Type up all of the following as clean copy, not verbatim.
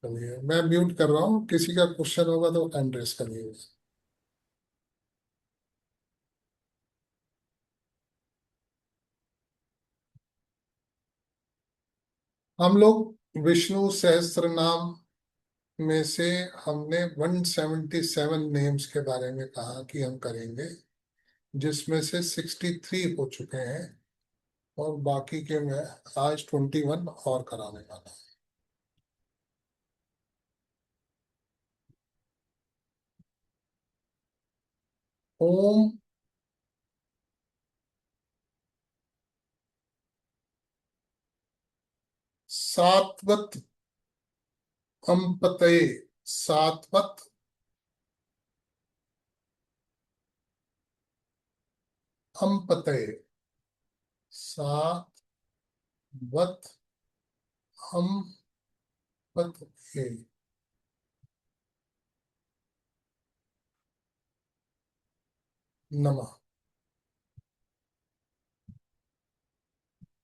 चलिए मैं म्यूट कर रहा हूँ, किसी का क्वेश्चन होगा तो हैंड रेस करिए। हम लोग विष्णु सहस्त्र नाम में से हमने 177 नेम्स के बारे में कहा कि हम करेंगे, जिसमें से 63 हो चुके हैं और बाकी के मैं आज 21 और कराने वाला हूँ। ओम सात्वत अंपतये, सात्वत अंपतये, सात्वत अंपतये। नमः।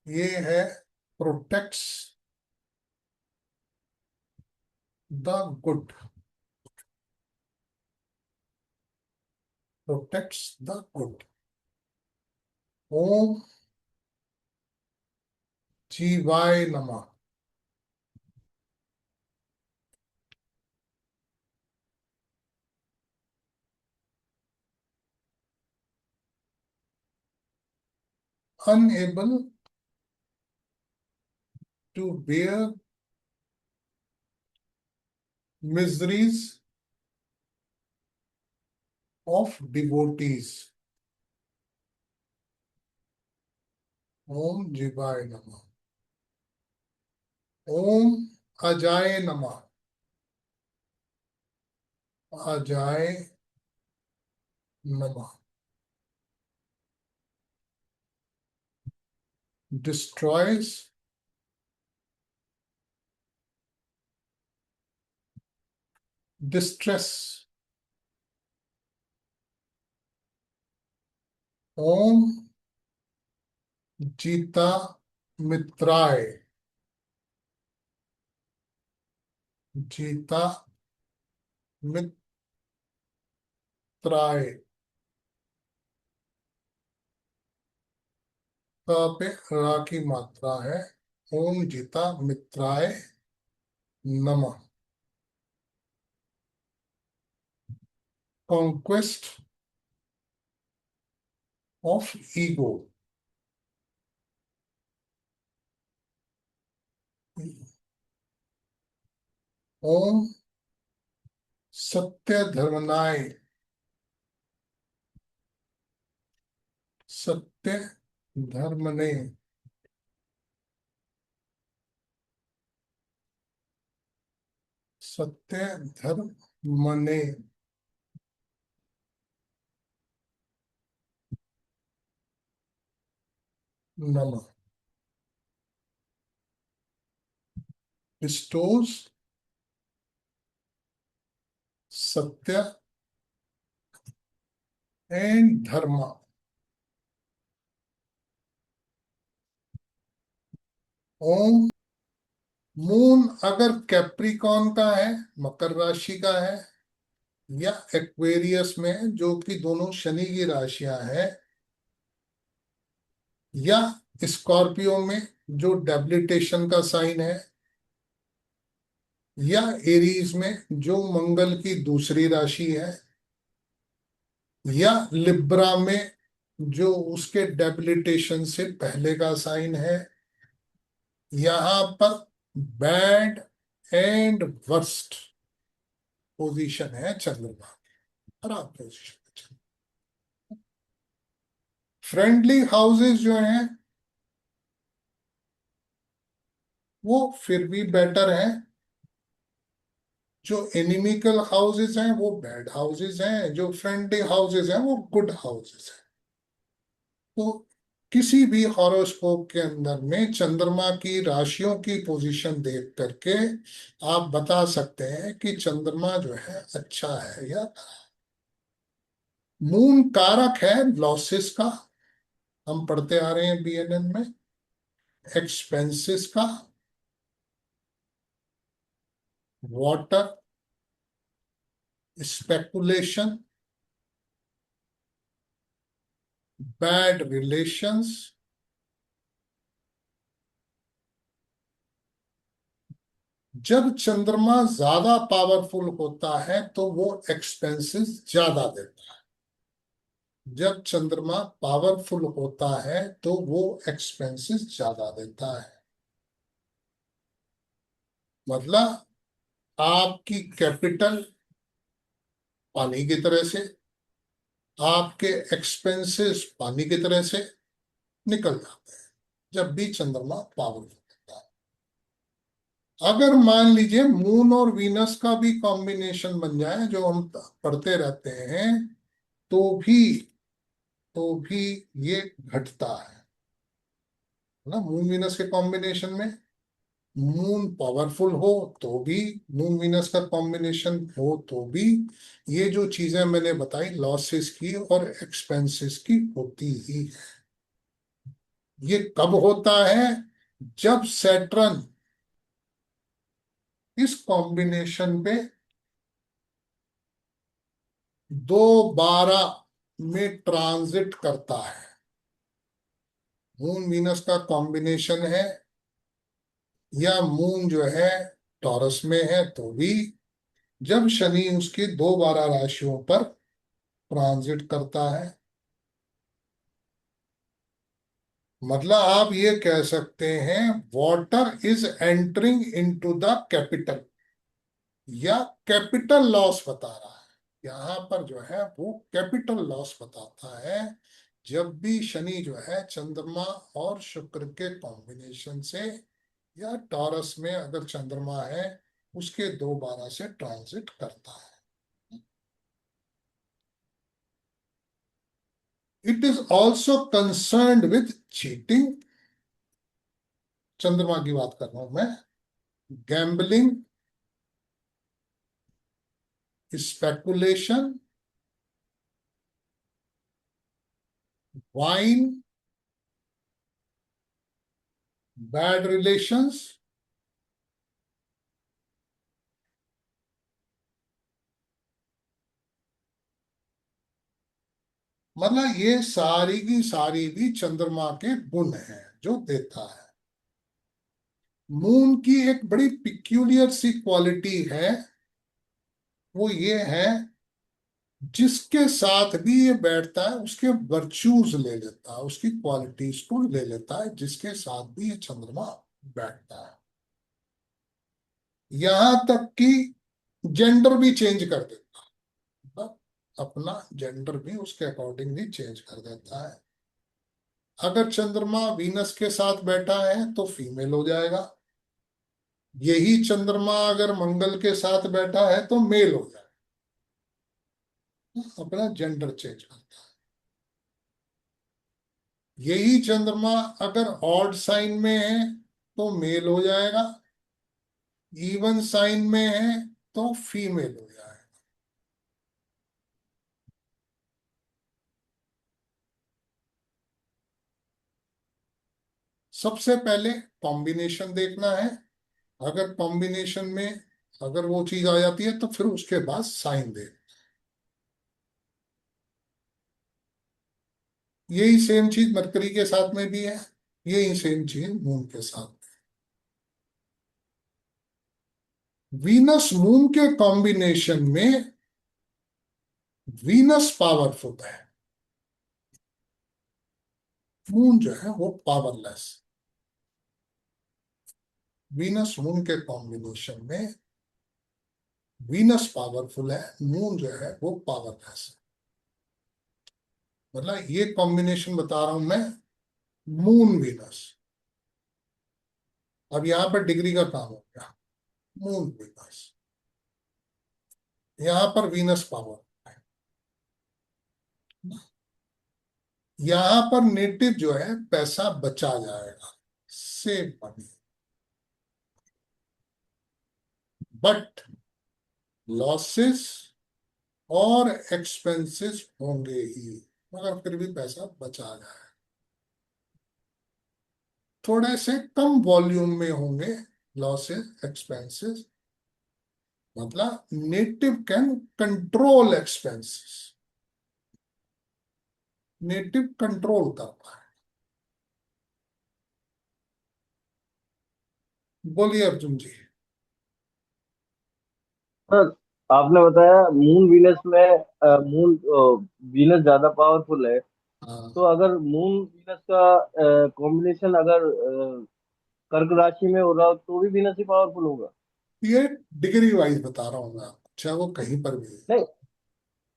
ये है protects the good, protects the good. ओम जीवाय नमः। Unable to bear miseries of devotees. ओम जीवाय नमः। ओम अजाय नमः। अजाय नमः। Destroys distress. ओम जीता मित्राय। जीता मित्राय। क पे रा की मात्रा है। ओम जीता मित्राय नमः। Conquest of ego. ओम सत्य धर्मनाय। सत्य धर्मने। सत्य धर्मने नमः। डिस्टोर्स सत्य एंड धर्म। ओम मून अगर कैप्रिकॉन का है, मकर राशि का है, या एक्वेरियस में जो कि दोनों शनि की राशियां हैं, या स्कॉर्पियो में जो डेबिलिटेशन का साइन है, या एरीज में जो मंगल की दूसरी राशि है, या लिब्रा में जो उसके डेबिलिटेशन से पहले का साइन है। यहां पर बैड एंड वर्स्ट पोजीशन है चंद्रमा की, खराब पोजीशन। फ्रेंडली हाउसेस जो हैं वो फिर भी बेटर हैं, जो एनिमिकल हाउसेस हैं वो बैड हाउसेस हैं, जो फ्रेंडली हाउसेस हैं वो गुड हाउसेस हैं। तो किसी भी हॉरोस्कोप के अंदर में चंद्रमा की राशियों की पोजीशन देख करके आप बता सकते हैं कि चंद्रमा जो है अच्छा है या। मून कारक है लॉसेस का, हम पढ़ते आ रहे हैं बीएनएन में। एक्सपेंसेस का, वाटर, स्पेकुलेशन, बैड रिलेशंस, जब चंद्रमा ज्यादा पावरफुल होता है तो वो एक्सपेंसेस ज्यादा देता है। जब चंद्रमा पावरफुल होता है तो वो एक्सपेंसेस ज्यादा देता है। मतलब आपकी कैपिटल पानी की तरह से, आपके एक्सपेंसेस पानी की तरह से निकल जाते हैं जब भी चंद्रमा पावरफुल होता है। अगर मान लीजिए मून और वीनस का भी कॉम्बिनेशन बन जाए, जो हम पढ़ते रहते हैं, तो भी तो भी ये घटता है ना। मून वीनस के कॉम्बिनेशन में मून पावरफुल हो तो भी, मून वीनस का कॉम्बिनेशन हो तो भी, ये जो चीजें मैंने बताई लॉसेस की और एक्सपेंसेस की होती ही है। ये कब होता है? जब सैटर्न इस कॉम्बिनेशन पे 2/12 में ट्रांजिट करता है। मून वीनस का कॉम्बिनेशन है, या मून जो है टॉरस में है तो भी, जब शनि उसकी 2/12 राशियों पर ट्रांजिट करता है। मतलब आप ये कह सकते हैं water is entering into the capital, या कैपिटल लॉस बता रहा है। यहाँ पर जो है वो कैपिटल लॉस बताता है जब भी शनि जो है चंद्रमा और शुक्र के कॉम्बिनेशन से, या टॉरस में अगर चंद्रमा है उसके 2/12 से ट्रांजिट करता है। It is also concerned with cheating, चंद्रमा की बात कर रहा हूं मैं, gambling, speculation, wine, bad relations, मतलब ये सारी की सारी भी चंद्रमा के गुण हैं जो देता है। मून की एक बड़ी पिक्यूलियर सी क्वालिटी है, वो ये है जिसके साथ भी ये बैठता है उसके वर्च्यूज ले लेता है, उसकी क्वालिटीज को ले लेता है जिसके साथ भी ये चंद्रमा बैठता है। यहां तक कि जेंडर भी चेंज कर देता है, मतलब अपना जेंडर भी उसके अकॉर्डिंग भी चेंज कर देता है। अगर चंद्रमा वीनस के साथ बैठा है तो फीमेल हो जाएगा, यही चंद्रमा अगर मंगल के साथ बैठा है तो मेल हो जाएगा, अपना जेंडर चेंज करता है। यही चंद्रमा अगर ऑड साइन में है तो मेल हो जाएगा, इवन साइन में है तो फीमेल हो जाएगा। सबसे पहले कॉम्बिनेशन देखना है, अगर कॉम्बिनेशन में अगर वो चीज आ जाती है तो फिर उसके बाद साइन दे। यही सेम चीज मरकरी के साथ में भी है, यही सेम चीज मून के साथ। वीनस मून के कॉम्बिनेशन में वीनस पावरफुल है, मून जो है वो पावरलेस। वीनस मून के कॉम्बिनेशन में वीनस पावरफुल है, मून जो है वो पावरलेस है। मतलब ये कॉम्बिनेशन बता रहा हूं मैं, मून वीनस। अब यहां पर डिग्री का काम हो गया, मून वीनस, यहां पर वीनस पावर है। यहां पर नेटिव जो है पैसा बचा जाएगा, सेव मनी, बट लॉसेस और एक्सपेंसेस होंगे ही, मगर फिर भी पैसा बचा जाए। थोड़े से कम वॉल्यूम में होंगे लॉसेस एक्सपेंसेस, मतलब native can control expenses, native control करता है। बोलिए अर्जुन जी। सर, आपने बताया मून वीनस में मून वीनस ज्यादा पावरफुल है। तो हाँ, अगर मून वीनस का कॉम्बिनेशन अगर कर्क राशि में हो रहा हो तो भी वीनस ही पावरफुल होगा? ये डिग्री वाइज बता रहा हूँ मैं आपको, चाहे वो कहीं पर भी है। नहीं,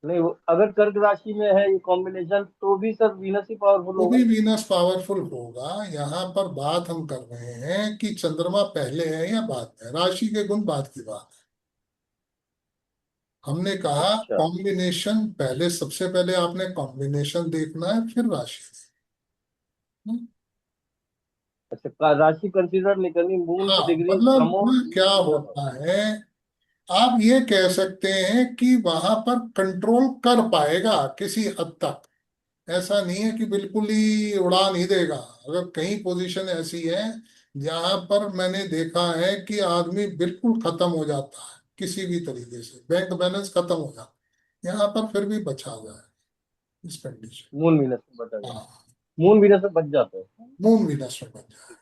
नहीं, अगर कर्क राशि में है ये कॉम्बिनेशन तो भी सर वीनस ही पावरफुल वो भी होगा। वीनस पावरफुल होगा। यहाँ पर बात हम कर रहे हैं कि चंद्रमा पहले है या बाद में, राशि के गुण बाद की बात है। हमने कहा अच्छा, कॉम्बिनेशन पहले, सबसे पहले आपने कॉम्बिनेशन देखना है, फिर राशि देखना। अच्छा, राशि कंसीडर नहीं करनी, मून हाँ, की डिग्री कम मतलब हो ना क्या वीनस ज्यादा हो। होता है, आप ये कह सकते हैं कि वहां पर कंट्रोल कर पाएगा किसी हद तक। ऐसा नहीं है कि बिल्कुल ही उड़ा नहीं देगा। अगर कहीं पोजीशन ऐसी है जहां पर मैंने देखा है कि आदमी बिल्कुल खत्म हो जाता है, किसी भी तरीके से बैंक बैलेंस खत्म हो जाता है, यहाँ पर फिर भी बचा जाए इस कंडीशन। मून वीनस में बचा जाए, हाँ, मून वीनस में बच जाता है। मून भी नष्ट बच जाए।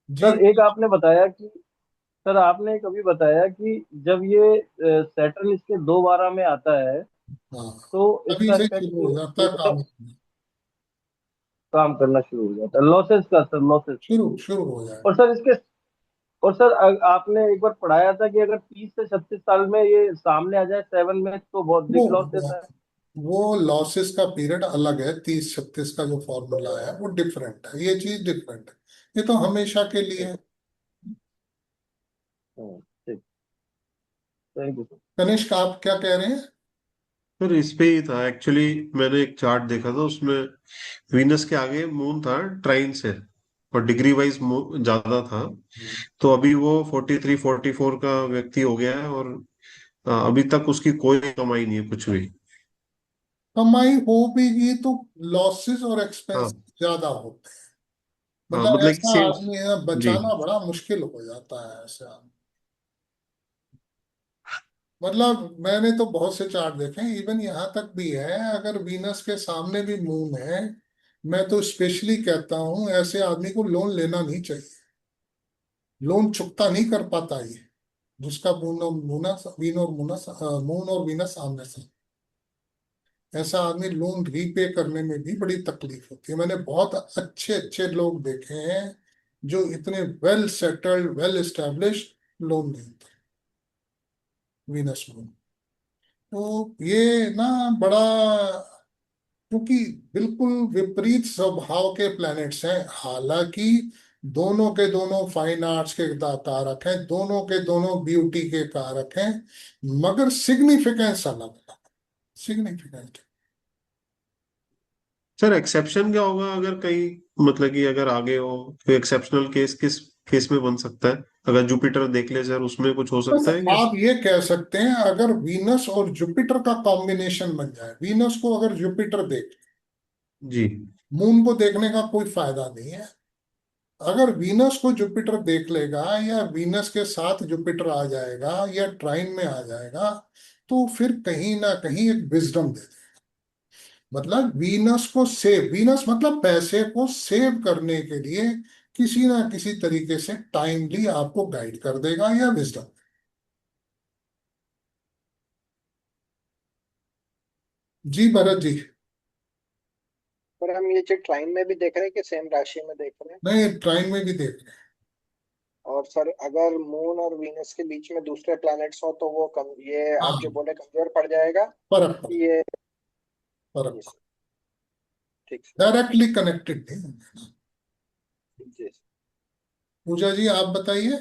जी। सर, एक आपने बताया कि सर आपने कभी बताया कि जब ये सैटर्न इसके 2 12 में आता है हाँ, तो अभी इसका से इफेक्ट शुरू हो जाता है मतलब काम। काम करना शुरू हो जाता है, लॉसेस का सर, लॉसेस। शुरू शुरू हो जाए। और सर इसके और सर आपने एक बार पढ़ाया था कि अगर 30 से 36 साल में ये सामने आ जाए 7 में तो बहुत वो बिग लॉस देता है। वो लॉसेस का पीरियड अलग है, 30 36 का जो फॉर्मूला है वो डिफरेंट है, ये चीज डिफरेंट है। ये तो हमेशा के लिए ठीक। है। ठीक। Thank you sir. कनिष्क, आप क्या कह रहे हैं? सर इस पे ही था एक्चुअली। मैंने एक चार्ट देखा था, उसमें वीनस के आगे मून था ट्राइन से, और डिग्री वाइज ज्यादा था। तो अभी वो 43 44 का व्यक्ति हो गया है, और अभी तक उसकी कोई कमाई नहीं है कुछ भी। कमाई हो भी गई तो लॉसेस और एक्सपेंस हाँ, ज्यादा होते हैं। हाँ, मतलब मतलब ऐसा सेम। आदमी है, जी। बचाना बड़ा मुश्किल हो जाता है ऐसे आदमी। मतलब मैंने तो बहुत से चार्ट देखे हैं, इवन यहाँ तक भी है, अगर वीनस के सामने भी मून है, मैं तो स्पेशली कहता हूँ ऐसे आदमी को लोन लेना नहीं चाहिए। लोन चुकता नहीं कर पाता ये, जिसका मून और मुना, वीन और मुना, मून और वीनस सामने से। ऐसा आदमी लोन रीपे करने में भी बड़ी तकलीफ होती है। मैंने बहुत अच्छे अच्छे लोग देखे हैं जो इतने well settled, well established loan नहीं थे, वीनस मून। तो ये ना बड़ा, क्योंकि बिल्कुल विपरीत स्वभाव के प्लैनेट्स हैं। हालांकि दोनों के दोनों फाइन आर्ट्स के कारक हैं, दोनों के दोनों ब्यूटी के कारक हैं, मगर सिग्निफिकेंस अलग अलग, सिग्निफिकेंट। सर एक्सेप्शन क्या होगा अगर कहीं, मतलब कि अगर आगे हो, कोई एक्सेप्शनल केस किस केस में बन सकता है? अगर जुपिटर देख ले सर, उसमें कुछ हो बस सकता है क्या? आप ये कह सकते हैं, अगर वीनस और जुपिटर का कॉम्बिनेशन बन जाए, वीनस को अगर जुपिटर देख, जी। मून को देखने का कोई फायदा नहीं है। अगर वीनस को जुपिटर देख लेगा या वीनस के साथ जुपिटर आ जाएगा या ट्राइन में आ जाएगा, तो फिर कहीं ना कहीं एक विजडम दे दे। मतलब वीनस को सेव, वीनस मतलब पैसे को सेव करने के लिए किसी ना किसी तरीके से टाइमली आपको गाइड कर देगा, या विजडम। जी भरत जी। पर हम ये चीज ट्राइन में भी देख रहे हैं कि सेम राशि में देख रहे हैं? नहीं, ट्राइन में भी देख रहे और सर अगर मून और वीनस के बीच में दूसरे प्लैनेट्स हो तो वो कम, ये हैं। आप जो हाँ, बोले कमजोर पड़ जाएगा फर्क पड़े, कि ये? जी फर्क। सर। ठीक सर। डायरेक्टली कनेक्टेड नहीं। जी सर। पूजा जी आप बताइए।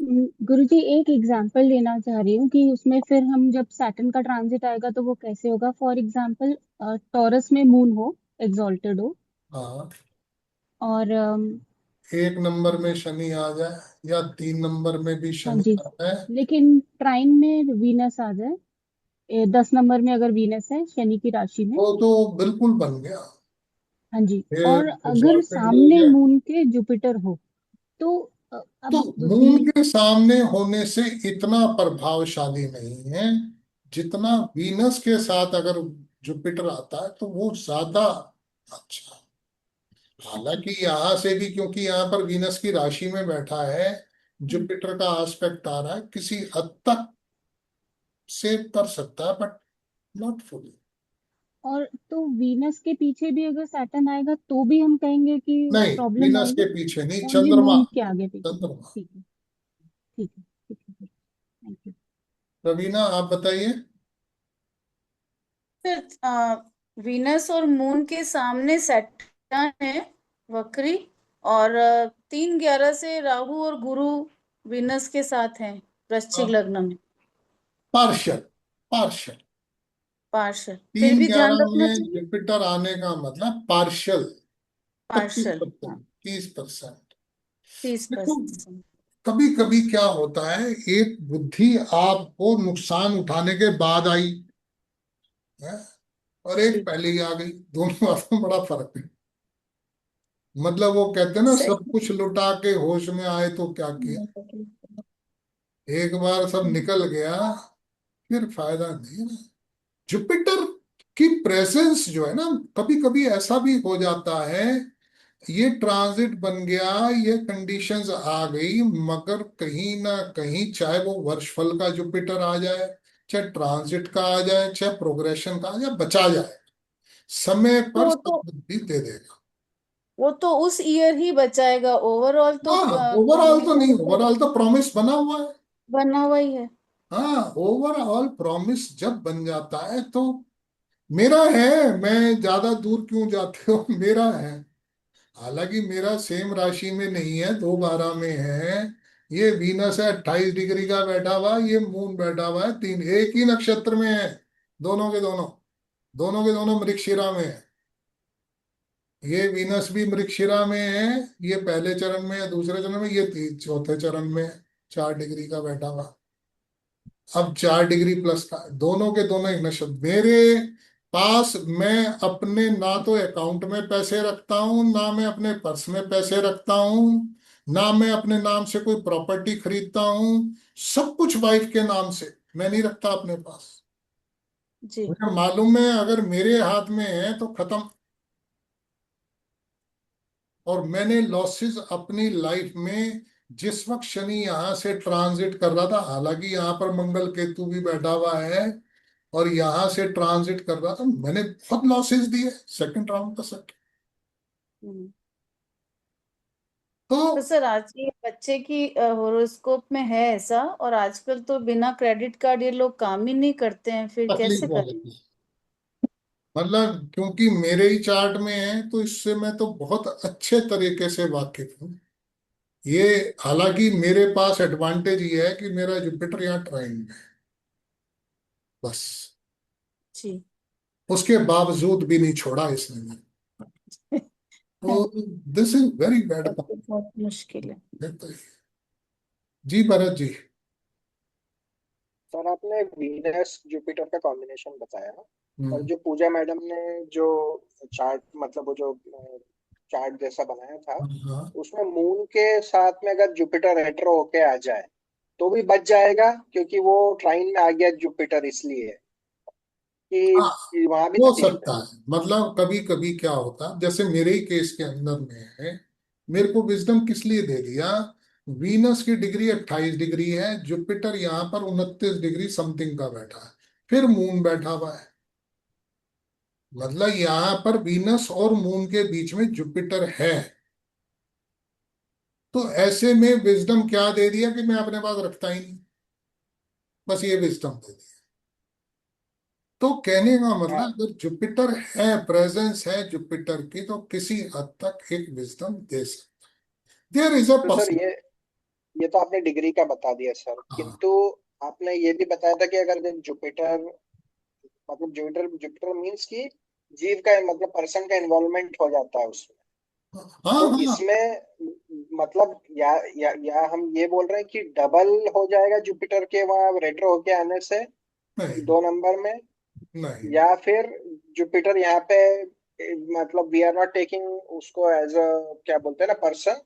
गुरुजी, एक एग्जांपल लेना चाह रही हूँ कि उसमें फिर हम जब सैटर्न का ट्रांजिट आएगा तो वो कैसे होगा। फॉर एग्जांपल, टॉरस में मून हो, एग्जॉल्टेड हो, हाँ, और 1 नंबर में शनि आ जाए या 3 नंबर में भी हाँ शनि जी, आ जाए, लेकिन ट्राइन में वीनस आ जाए, 10 नंबर में अगर वीनस है शनि की राशि में। तो बिल्कुल बन गया। हाँ जी, ये और अगर एग्जॉल्टेड भी हो सामने गया। मून के जुपिटर हो तो तो अब तो मून वी के सामने होने से इतना प्रभावशाली नहीं है जितना वीनस के साथ अगर जुपिटर आता है तो वो ज्यादा अच्छा है। हालांकि यहाँ से भी, क्योंकि यहाँ पर वीनस की राशि में बैठा है, जुपिटर का एस्पेक्ट आ रहा है, किसी हद तक सेव कर सकता है बट नॉट फुली। और तो वीनस के पीछे भी अगर सैटर्न आएगा तो भी हम कहेंगे कि नहीं, प्रॉब्लम वीनस के आएगी। पीछे नहीं, ओनली चंद्रमा। मून के आगे पीछे। चंद्रमा। ठीक है, ठीक है, ठीक है, थैंक यू। रवीना आप बताइए। फिर वीनस और मून के सामने सैटर्न है, वक्री। और 3/11 से राहु और गुरु वीनस के साथ हैं वृश्चिक लग्न में, पार्शियल। पार्शियल। पार्शल। फिर तीन भी ध्यान ग्यारह रखना में चाहिए, जुपिटर आने का मतलब पार्शियल। पच्चीस पार्शल। हाँ, परसेंट 30%। देखो, 30%। कभी कभी क्या होता है, एक बुद्धि आपको नुकसान उठाने के बाद आई है और एक जी, पहले ही आ गई, दोनों बातों में बड़ा फर्क है। मतलब वो कहते हैं ना, सब सही। कुछ लुटा के होश में आए तो क्या किया, एक बार सब निकल गया फिर फायदा नहीं है ना। जुपिटर की प्रेजेंस जो है ना, कभी कभी ऐसा भी हो जाता है, ये ट्रांजिट बन गया, ये कंडीशंस आ गई, मगर कहीं ना कहीं चाहे वो वर्षफल का जुपिटर आ जाए, चाहे ट्रांजिट का आ जाए, चाहे प्रोग्रेशन का आ जाए, बचा जाए, समय पर तो सब बुद्धि दे देगा। वो तो उस ईयर ही बचाएगा, ओवरऑल तो हाँ, ओवरऑल तो नहीं, कॉम्बिनेशन ओवरऑल तो प्रॉमिस बना हुआ है। बना हुआ ही है। हाँ, ओवरऑल प्रॉमिस जब बन जाता है तो मेरा है, मैं ज्यादा दूर क्यों जाते हो, मेरा है। हालांकि मेरा सेम राशि में नहीं है, 2/12 में है। ये वीनस है 28 डिग्री का बैठा हुआ, ये मून बैठा हुआ है तीन, एक ही नक्षत्र में है, दोनों के दोनों, दोनों के दोनों मृगशिरा में है। ये वीनस भी मृगशिरा में है, ये पहले चरण में है, दूसरे चरण में, ये चौथे चरण में है, 4 डिग्री का बैठा हुआ। अब 4 डिग्री प्लस का, दोनों के दोनों एक नक्षत्र मेरे पास। मैं अपने ना तो अकाउंट में पैसे रखता हूँ, ना मैं अपने पर्स में पैसे रखता हूँ, ना मैं अपने नाम से कोई प्रॉपर्टी खरीदता हूँ। सब कुछ वाइफ के नाम से, मैं नहीं रखता अपने पास। जी, मुझे मालूम है अगर मेरे हाथ में है तो खत्म। और मैंने लॉसेस अपनी लाइफ में, जिस वक्त शनि यहाँ से ट्रांजिट कर रहा था, हालांकि यहाँ पर मंगल केतु भी बैठा हुआ है, और यहाँ से ट्रांजिट कर रहा था, मैंने बहुत लॉसेस दिए सेकंड राउंड तक। हम्म। तो तो सर आज ये बच्चे की हॉरोस्कोप में है ऐसा, और आजकल तो बिना क्रेडिट कार्ड ये लोग काम ही नहीं करते हैं, फिर तकलीफ कैसे बहुत करेंगे? है। मतलब क्योंकि मेरे ही चार्ट में है तो इससे मैं तो बहुत अच्छे तरीके से वाकिफ हूँ। ये, हालांकि मेरे पास एडवांटेज ये है कि मेरा जुपिटर यहाँ ट्राइन में है, बस। जी। उसके बावजूद भी नहीं छोड़ा इसने मुझे। तो दिस इज वेरी बैड। तब तो बहुत मुश्किल है। जी भरत जी। सर आपने वीनस जुपिटर का कॉम्बिनेशन बताया, और हम्म, जो पूजा मैडम ने जो चार्ट, मतलब वो जो चार्ट जैसा बनाया था, हाँ उसमें मून के साथ में अगर जुपिटर रेट्रो होके आ जाए तो भी बच जाएगा, क्योंकि वो ट्राइन में आ गया जुपिटर, इसलिए हाँ, कि वहां भी हो तकलीफ है। सकता है। मतलब कभी कभी क्या होता है, जैसे मेरे ही केस के अंदर में है, मेरे को विजडम किस लिए दे दिया, वीनस की डिग्री 28 डिग्री है, जुपिटर यहाँ पर 29 डिग्री समथिंग का बैठा है, फिर मून बैठा हुआ है। मतलब यहाँ पर वीनस और मून के बीच में जुपिटर है। तो ऐसे में विजडम क्या दे दिया कि मैं अपने पास रखता ही नहीं, बस ये विजडम दे दिया। तो कहने का हाँ, मतलब, अगर जुपिटर है, प्रेजेंस है जुपिटर की, तो किसी हद तक एक विजडम दे सकता। देयर इज अ तो सर पॉसिबिलिटी। ये तो आपने डिग्री का बता दिया सर, हाँ किंतु आपने ये भी बताया था कि अगर जुपिटर, मतलब जुपिटर जुपिटर मीन्स कि जीव का, मतलब पर्सन का इन्वॉल्वमेंट हो जाता है उसमें, हाँ तो हाँ। इसमें मतलब या हम ये बोल रहे हैं कि डबल हो जाएगा जुपिटर के वहां रेट्रो होके आने से नहीं 2 नंबर में, नहीं। या फिर जुपिटर यहाँ पे, मतलब वी आर नॉट टेकिंग उसको एज अ, क्या बोलते हैं ना, पर्सन,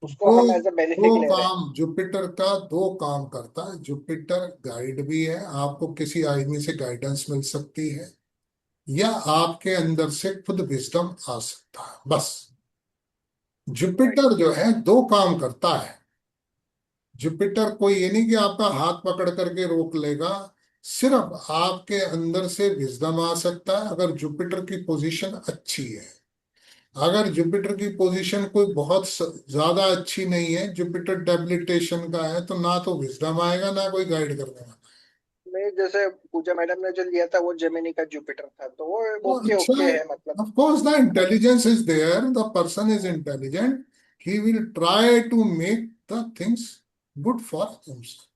उसको दो हम एज अ दो बेनिफिट ले रहे हैं। काम जुपिटर का दो काम करता है। जुपिटर गाइड भी है, आपको किसी आदमी से गाइडेंस मिल सकती है, या आपके अंदर से खुद विजडम आ सकता है, बस। राइट। जुपिटर जो है दो काम करता है। जुपिटर कोई ये नहीं कि आपका हाथ पकड़ करके रोक लेगा, सिर्फ आपके अंदर से विजडम आ सकता है अगर जुपिटर की पोजीशन अच्छी है। अगर जुपिटर की पोजीशन कोई बहुत ज्यादा अच्छी नहीं है, जुपिटर डेबिलिटेशन का है, तो ना तो विजडम आएगा ना कोई गाइड करने वाला। मैं जैसे पूजा मैडम ने जो लिया था वो जेमिनी का जुपिटर था, तो वो तो ओके अच्छा ओके है। है मतलब। Of course the intelligence is there, the person is intelligent, he will try to make the things good for himself.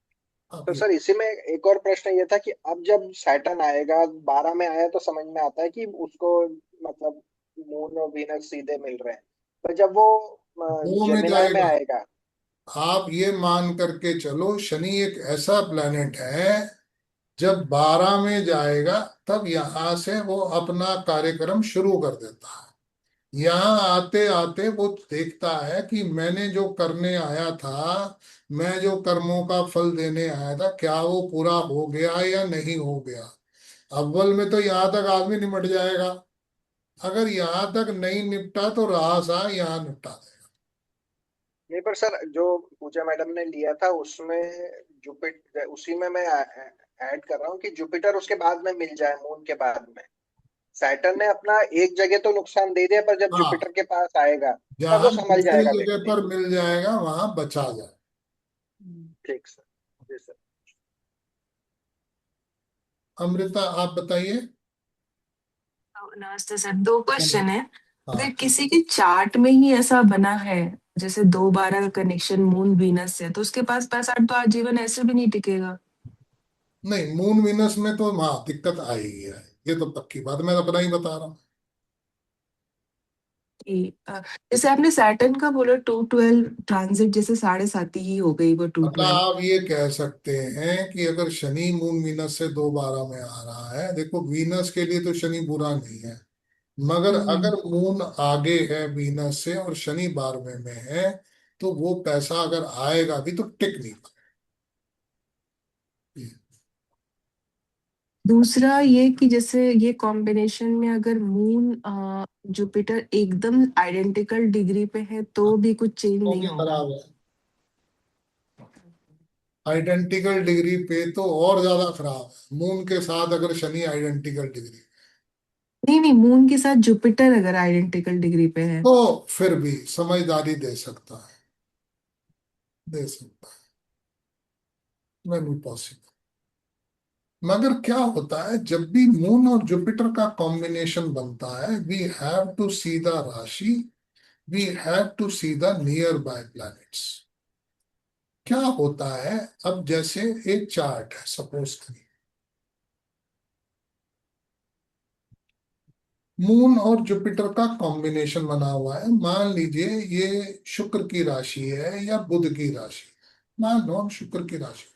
आप तो ये सर इसी में एक और प्रश्न ये था कि अब जब सैटर्न आएगा 12 में आया तो समझ में आता है कि उसको मतलब मून और वीनस सीधे मिल रहे हैं, पर जब वो दो में जेमिनाई में जाएगा। आएगा। आप ये मान करके चलो, शनि एक ऐसा प्लेनेट है, जब 12 में जाएगा तब यहां से वो अपना कार्यक्रम शुरू कर देता है। यहाँ आते आते वो देखता है कि मैंने जो करने आया था, मैं जो कर्मों का फल देने आया था, क्या वो पूरा हो गया या नहीं हो गया। अव्वल में तो यहाँ तक आदमी निपट जाएगा, अगर यहाँ तक नहीं निपटा तो रहा सा यहाँ निपटा देगा। नहीं पर सर जो पूजा मैडम ने लिया था उसमें जुपिटर, उसी में मैं ऐड कर रहा हूँ कि जुपिटर उसके बाद में मिल जाए मून के बाद में। सैटर्न ने अपना एक जगह तो नुकसान दे दिया, पर जब हाँ, जुपिटर के पास आएगा तब वो जहाँ संभल दूसरी जाएगा जगह व्यक्ति। पर मिल जाएगा वहां बचा जाए। ठीक सर। जी सर। अमृता आप बताइए। नमस्ते सर, दो क्वेश्चन है। अगर हाँ, किसी के चार्ट में ही ऐसा बना है, जैसे 2-12 का कनेक्शन मून वीनस से, तो उसके पास पैसा तो आजीवन ऐसे भी नहीं टिकेगा। नहीं, मून वीनस में तो हाँ दिक्कत आएगी है, ये तो पक्की बात, मैं अपना ही बता रहा हूँ। कि जैसे आपने सैटर्न का बोला 212 ट्रांजिट, जैसे 7.5 ही हो गई वो मतलब 212। आप ये कह सकते हैं कि अगर शनि मून वीनस से 2/12 में आ रहा है, देखो वीनस के लिए तो शनि बुरा नहीं है, मगर हम्म। अगर मून आगे है वीनस से और शनि 12वें में है, तो वो पैसा अगर आएगा भी तो टिक नहीं पाएगा। दूसरा ये कि जैसे ये कॉम्बिनेशन में अगर मून जुपिटर एकदम आइडेंटिकल डिग्री पे है तो भी कुछ चेंज तो नहीं भी होगा। खराब है। आइडेंटिकल डिग्री पे तो और ज्यादा खराब है, मून के साथ अगर शनि आइडेंटिकल डिग्री, नहीं नहीं, मून के साथ जुपिटर अगर आइडेंटिकल डिग्री पे है। तो फिर भी समझदारी दे सकता है, दे सकता है, नहीं पॉसिबल। मगर क्या होता है, जब भी मून और जुपिटर का कॉम्बिनेशन बनता है, we have to see the rashi, we have to see the nearby planets. क्या होता है, अब जैसे एक चार्ट है, सपोज करिए मून और जुपिटर का कॉम्बिनेशन बना हुआ है, मान लीजिए ये शुक्र की राशि है या बुध की राशि, मान लो हम शुक्र की राशि,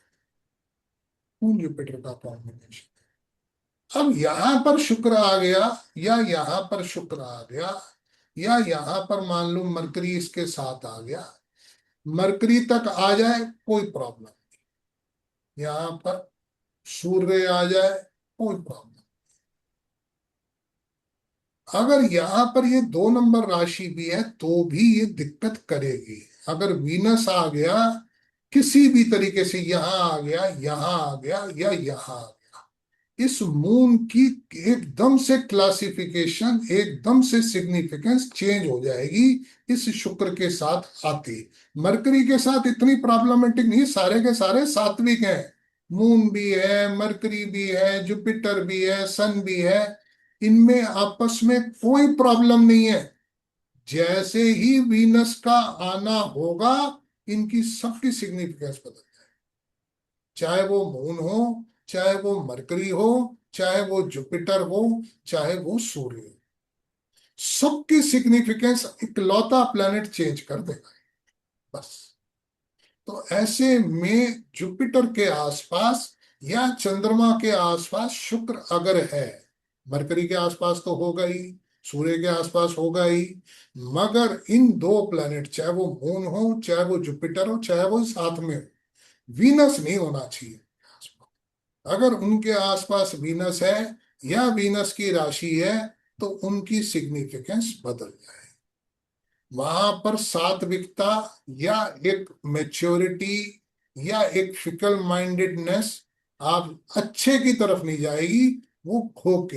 मून जुपिटर का कॉम्बिनेशन। अब यहां पर शुक्र आ गया, या यहां पर शुक्र आ गया, या यहां पर मान लो मरकरी इसके साथ आ गया, मरकरी तक आ जाए कोई प्रॉब्लम, यहां पर सूर्य आ जाए कोई प्रॉब्लम। अगर यहां पर ये 2 नंबर राशि भी है तो भी ये दिक्कत करेगी। अगर वीनस आ गया किसी भी तरीके से, यहां आ गया, यहां आ गया, या यहां आ गया, इस मून की एकदम से क्लासिफिकेशन, एकदम से सिग्निफिकेंस चेंज हो जाएगी इस शुक्र के साथ आती। मरकरी के साथ इतनी प्रॉब्लमेटिक नहीं, सारे के सारे सात्विक हैं, मून भी है, मरकरी भी है, जुपिटर भी है, सन भी है, इनमें आपस में कोई प्रॉब्लम नहीं है। जैसे ही वीनस का आना होगा, इनकी सबकी सिग्निफिकेंस बदल, चाहे वो मून हो, चाहे वो मरकरी हो, चाहे वो जुपिटर हो, चाहे वो सूर्य हो, सबकी सिग्निफिकेंस इकलौता प्लेनेट चेंज कर देगा, बस। तो ऐसे में जुपिटर के आसपास या चंद्रमा के आसपास शुक्र अगर है, मरकरी के आसपास तो होगा ही, सूर्य के आसपास होगा ही। मगर इन दो प्लैनेट, चाहे वो मून हो, चाहे वो जुपिटर हो, चाहे वो साथ में हो, वीनस नहीं होना चाहिए। अगर उनके आसपास वीनस है या वीनस की राशि है तो उनकी सिग्निफिकेंस बदल जाए। वहां पर सात्विकता या एक मेच्योरिटी या एक फिकल माइंडेडनेस आप अच्छे की तरफ नहीं जाएगी, वो खो के